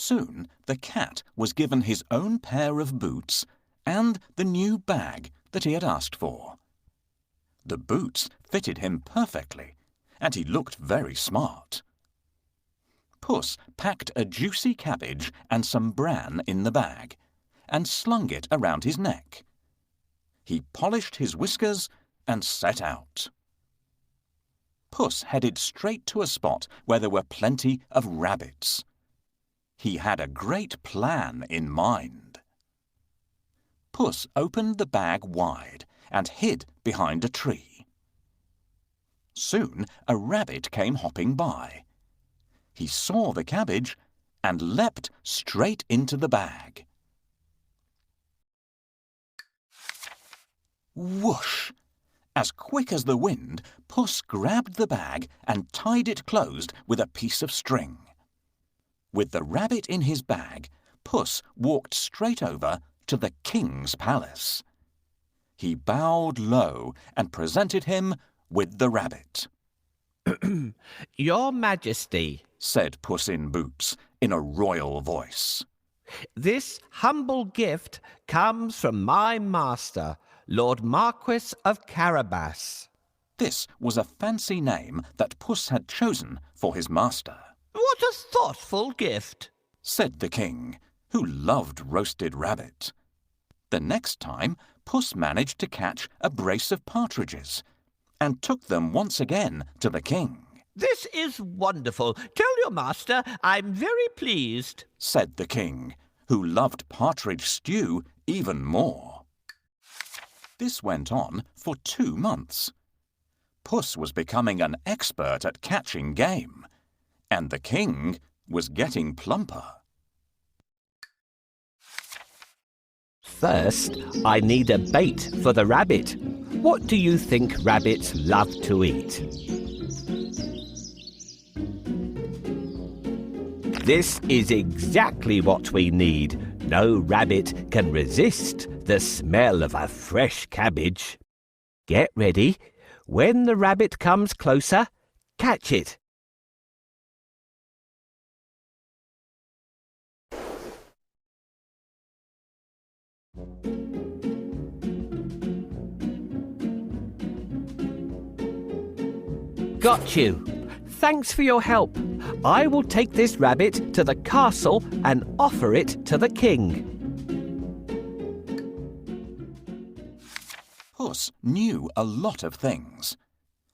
Soon the cat was given his own pair of boots and the new bag that he had asked for. The boots fitted him perfectly, and he looked very smart. Puss packed a juicy cabbage and some bran in the bag and slung it around his neck. He polished his whiskers and set out. Puss headed straight to a spot where there were plenty of rabbits. He had a great plan in mind. Puss opened the bag wide and hid behind a tree. Soon a rabbit came hopping by. He saw the cabbage and leapt straight into the bag. Whoosh! As quick as the wind, Puss grabbed the bag and tied it closed with a piece of string. With the rabbit in his bag, Puss walked straight over to the king's palace. He bowed low and presented him with the rabbit. Your Majesty, said Puss in Boots in a royal voice, this humble gift comes from my master, Lord Marquis of Carabas. This was a fancy name that Puss had chosen for his master. What a thoughtful gift, said the king, who loved roasted rabbit. The next time, Puss managed to catch a brace of partridges and took them once again to the king. This is wonderful. Tell your master I'm very pleased, said the king, who loved partridge stew even more. This went on for 2 months. Puss was becoming an expert at catching game, and the king was getting plumper. First, I need a bait for the rabbit. What do you think rabbits love to eat? This is exactly what we need. No rabbit can resist the smell of a fresh cabbage. Get ready. When the rabbit comes closer, catch it. Got you. Thanks for your help. I will take this rabbit to the castle and offer it to the king. Puss knew a lot of things.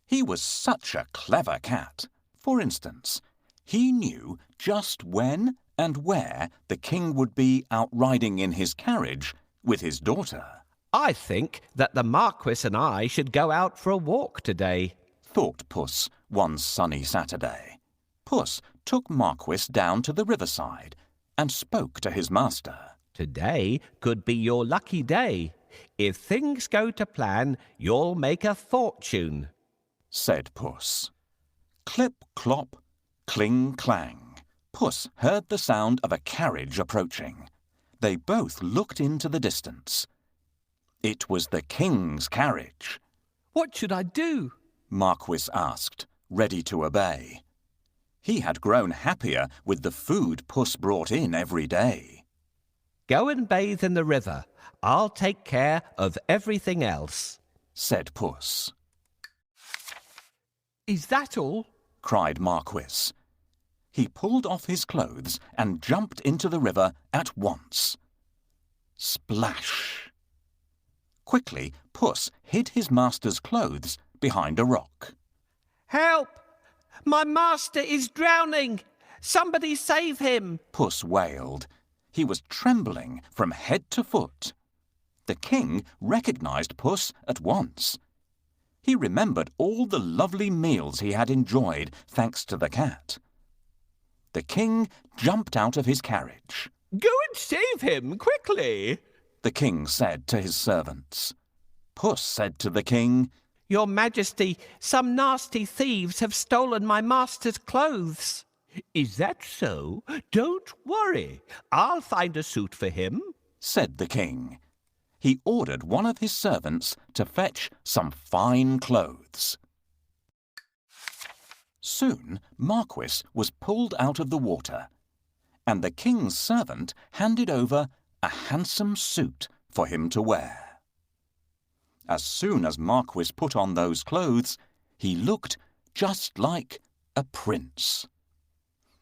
He was such a clever cat. For instance, he knew just when and where the king would be out riding in his carriage with his daughter. I think that the Marquis and I should go out for a walk today, thought Puss one sunny Saturday. Puss took Marquis down to the riverside and spoke to his master. Today could be your lucky day. If things go to plan, you'll make a fortune, said Puss. Clip, clop, cling, clang. Puss heard the sound of a carriage approaching. They both looked into the distance. It was the king's carriage. What should I do? Marquis asked, ready to obey. He had grown happier with the food Puss brought in every day. Go and bathe in the river. I'll take care of everything else, said Puss. Is that all? Cried Marquis. He pulled off his clothes and jumped into the river at once. Splash! Quickly, Puss hid his master's clothes behind a rock. Help! My master is drowning! Somebody save him! Puss wailed. He was trembling from head to foot. The king recognized Puss at once. He remembered all the lovely meals he had enjoyed thanks to the cat. The king jumped out of his carriage. Go and save him, quickly, the king said to his servants. Puss said to the king, Your Majesty, some nasty thieves have stolen my master's clothes. Is that so? Don't worry. I'll find a suit for him, said the king. He ordered one of his servants to fetch some fine clothes. Soon Marquis was pulled out of the water, and the king's servant handed over a handsome suit for him to wear. As soon as Marquis put on those clothes, he looked just like a prince.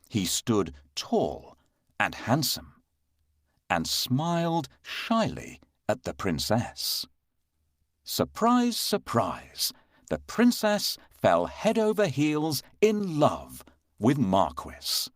He stood tall and handsome, and smiled shyly at the princess. Surprise, surprise, the princess fell head over heels in love with Marquis.